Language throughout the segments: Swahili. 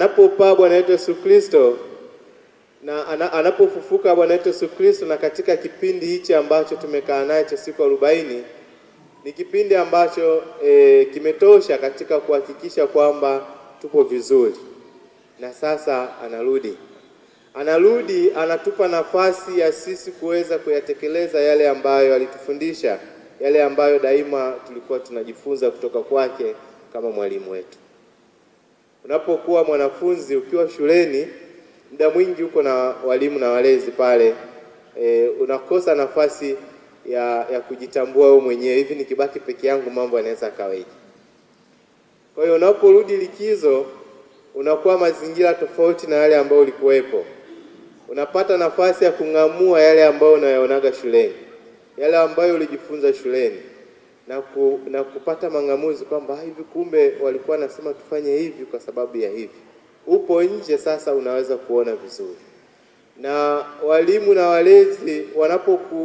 anapopaa Bwana wetu Yesu Kristo na anapofufuka Bwana wetu Yesu Kristo, na katika kipindi hichi ambacho tumekaa naye cha siku 40 ni kipindi ambacho kimetosha katika kuhakikisha kwamba tupo vizuri. Na sasa anarudi anatupa nafasi ya sisi kuweza kuyatekeleza yale ambayo alitufundisha, yale ambayo daima tulikuwa tunajifunza kutoka kwake kama mwalimu wetu. Unapokuwa mwanafunzi ukiwa shuleni, muda mwingi uko na walimu na walezi pale, unakosa nafasi ya kujitambua wewe mwenyewe, hivi nikibaki peke yangu mambo yanaweza kawaje. Kwa hiyo unaporudi likizo unakuwa mazingira tofauti na yale ambayo ulikuwepo. Unapata nafasi ya kung'amua yale ambayo unayaonaga shuleni, yale ambayo ulijifunza shuleni, na kupata mang'amuzi kwamba hivi kumbe walikuwa nasema tufanye hivi kwa sababu ya hivi. Upo nje sasa unaweza kuona vizuri. Na walimu na walezi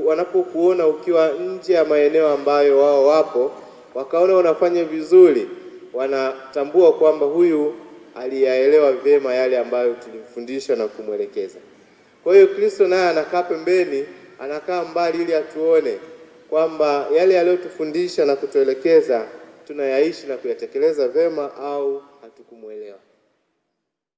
wanapokuona ukiwa nje ya maeneo ambayo wao wapo, wakaona unafanya vizuri, wanatambua kwamba huyu aliyaelewa vyema yale ambayo tulimfundisha na kumwelekeza. Kwa hiyo Kristo naye anakaa pembeni, anakaa mbali ili atuone kwamba yale aliyotufundisha na kutuelekeza tunayaishi na kuyatekeleza vyema au hatukumuelewa.